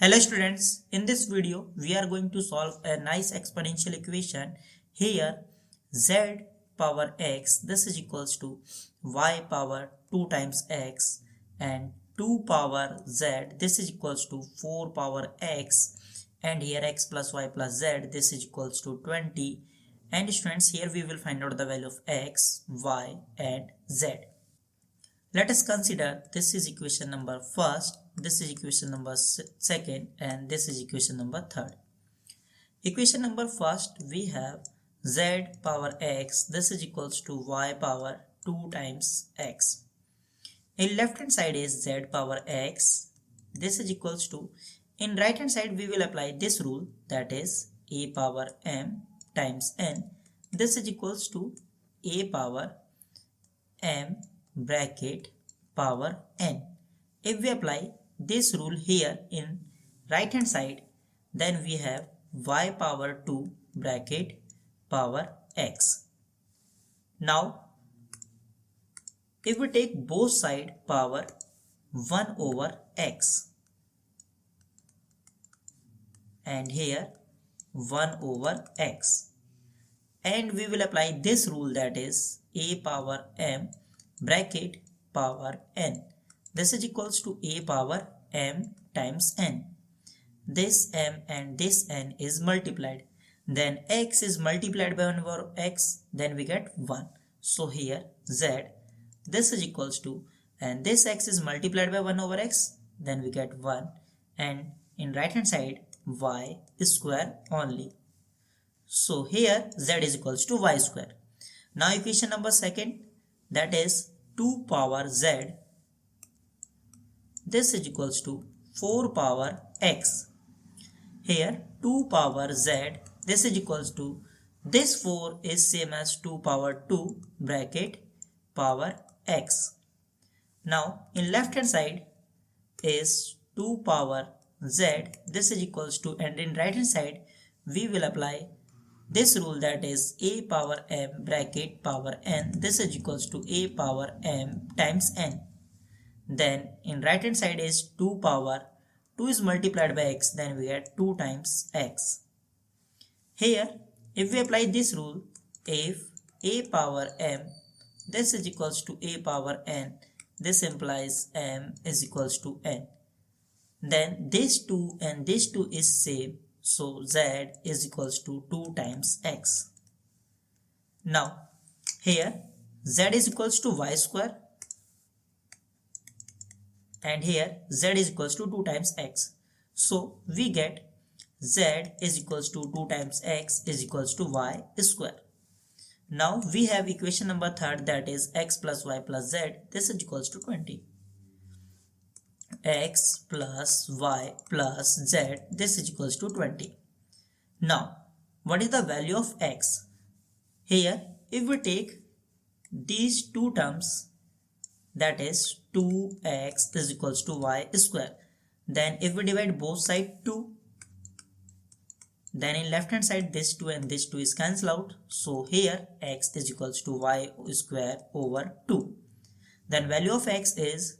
Hello students, in this video we are going to solve a nice exponential equation. Here z power x, this is equals to y power 2 times x, and 2 power z, this is equals to 4 power x, and here x plus y plus z, this is equals to 20. And students, here we will find out the value of x, y and z. Let us consider this is equation number first, this is equation number second, and this is equation number third. Equation number first, we have z power x, this is equals to y power 2 times x. In left hand side is z power x, this is equals to, in right hand side we will apply this rule, that is a power m times n, this is equals to a power m bracket power n. If we apply this rule here in right hand side, then we have y power 2 bracket power x. Now if we take both side power 1 over x, and here 1 over x, and we will apply this rule, that is a power m bracket power n, this is equals to a power m times n. This m and this n is multiplied, then x is multiplied by 1 over x, then we get 1. So here z, this is equals to, and this x is multiplied by 1 over x, then we get 1, and in right hand side y square only. So here z is equals to y square. Now equation number second, that is 2 power z, this is equals to 4 power x. Here 2 power z, this is equals to, this 4 is same as 2 power 2 bracket power x. Now in left hand side is 2 power z, this is equals to, and in right hand side we will apply this rule, that is a power m bracket power n, this is equals to a power m times n. Then in right hand side is 2 power, 2 is multiplied by x, then we get 2 times x. Here if we apply this rule, if a power m, this is equals to a power n, this implies m is equals to n. Then this 2 and this 2 is same, so z is equals to 2 times x. Now here z is equals to y square, and here z is equals to 2 times x. So we get z is equals to 2 times x is equals to y square. Now we have equation number third, that is x plus y plus z, this is equals to 20. X plus y plus z, this is equals to 20. Now what is the value of x? Here if we take these two terms, that is 2x is equals to y square, then if we divide both sides 2, then in left hand side this 2 and this 2 is cancelled out, so here x is equals to y square over 2. Then value of x is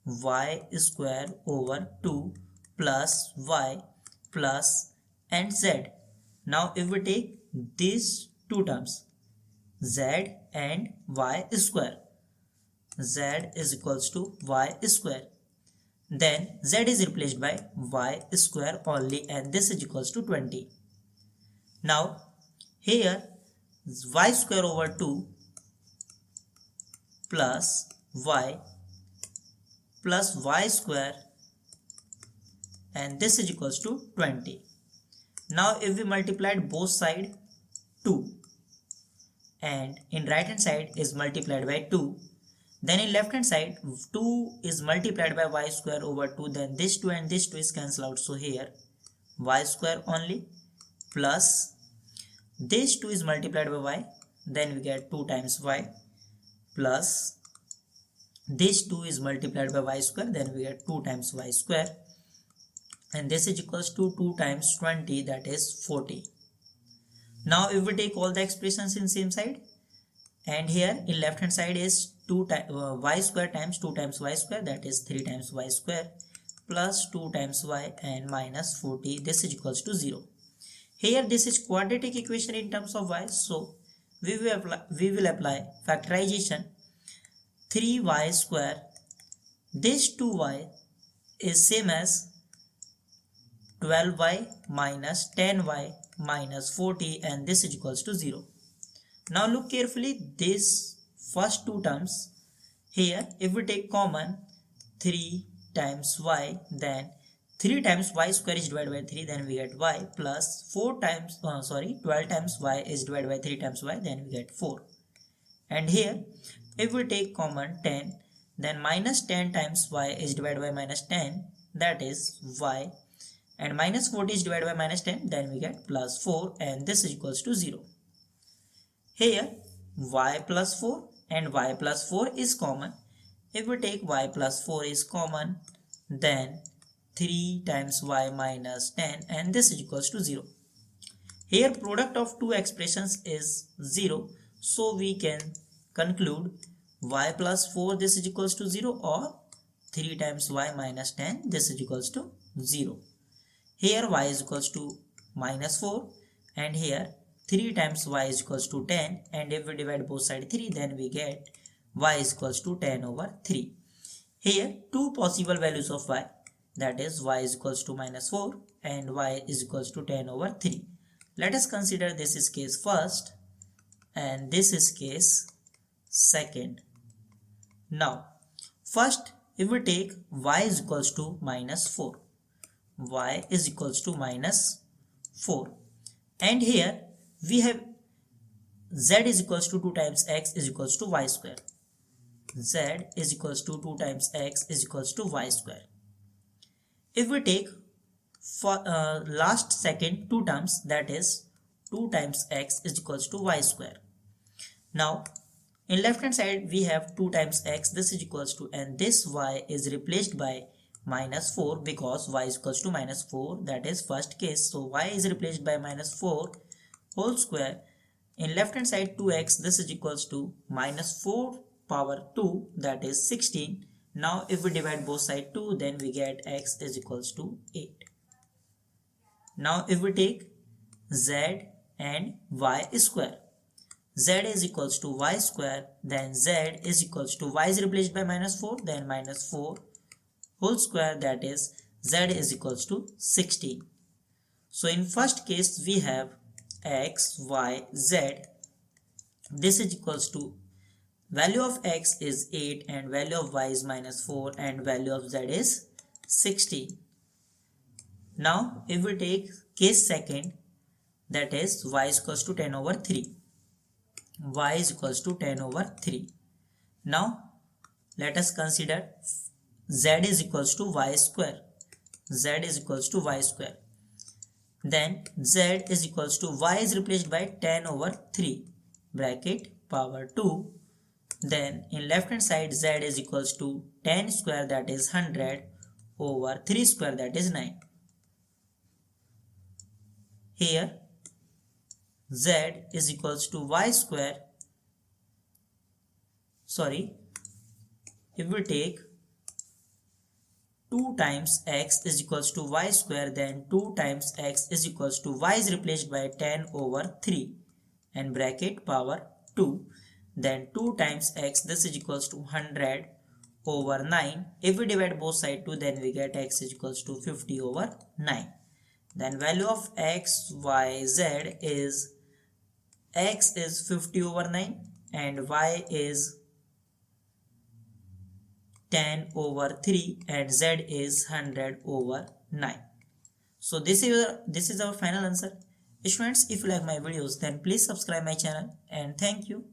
y square over 2 plus y plus and z. Now if we take these two terms, z and y square, z is equals to y square, then z is replaced by y square only, and this is equals to 20. Now here y square over 2 plus y square, and this is equals to 20. Now if we multiplied both side 2, and in right hand side is multiplied by 2, then in left hand side 2 is multiplied by y square over 2, then this 2 and this 2 is cancelled out, so here y square only plus this 2 is multiplied by y, then we get 2 times y plus this 2 is multiplied by y square, then we get 2 times y square, and this is equals to 2 times 20, that is 40. Now if we take all the expressions in same side, and here in left hand side is y square times 2 times y square, that is 3 times y square, plus 2 times y and minus 40, this is equals to 0. Here this is quadratic equation in terms of y, so we will apply factorization. 3y square, this 2y is same as 12y minus 10y minus 40, and this is equals to 0. Now look carefully this first two terms. Here if we take common 3 times y, then 3 times y square is divided by 3, then we get y, plus 12 times y is divided by 3 times y, then we get 4. And here if we take common 10, then minus 10 times y is divided by minus 10, that is y, and minus 40 is divided by minus 10, then we get plus 4, and this is equals to 0. Here y plus 4 and y plus 4 is common. If we take y plus 4 is common, then 3 times y minus 10, and this is equals to 0. Here product of two expressions is 0, so we can conclude y plus 4 this is equals to 0, or 3 times y minus 10 this is equals to 0. Here y is equals to minus 4, and here 3 times y is equals to 10, and if we divide both sides 3, then we get y is equals to 10 over 3. Here two possible values of y, that is y is equals to minus 4 and y is equals to 10 over 3. Let us consider this is case first and this is case second. Now first if we take y is equals to minus 4, y is equals to minus 4, and here we have z is equals to 2 times x is equals to y square. Z is equals to 2 times x is equals to y square. If we take for last second two terms, that is 2 times x is equals to y square. Now in left hand side we have 2 times x, this is equals to, and this y is replaced by minus 4 because y is equals to minus 4, that is first case. So y is replaced by minus 4 whole square. In left hand side 2x, this is equals to minus 4 power 2, that is 16. Now if we divide both sides 2, then we get x is equals to 8. Now if we take z and y square, z is equals to y square, then z is equals to y is replaced by minus 4, then minus 4 whole square, that is z is equals to 16. So in first case we have x, y, z. This is equals to value of x is 8 and value of y is minus 4 and value of z is 16. Now if we take case second, that is y is equals to 10 over 3. Y is equals to 10 over 3. Now let us consider z is equals to y square. Z is equals to y square. Then z is equals to y is replaced by 10 over 3 bracket power 2. Then in left hand side z is equals to 10 square, that is 100 over 3 square, that is 9. Here z is equals to y square. If we take 2 times x is equals to y square, then 2 times x is equals to y is replaced by 10 over 3 and bracket power 2. Then 2 times x, this is equals to 100 over 9. If we divide both sides 2, then we get x is equals to 50 over 9. Then value of x, y, z is x is 50 over 9 and y is 10 over 3 and z is 100 over 9. So this is our final answer. Students, if you like my videos, then please subscribe my channel, and thank you.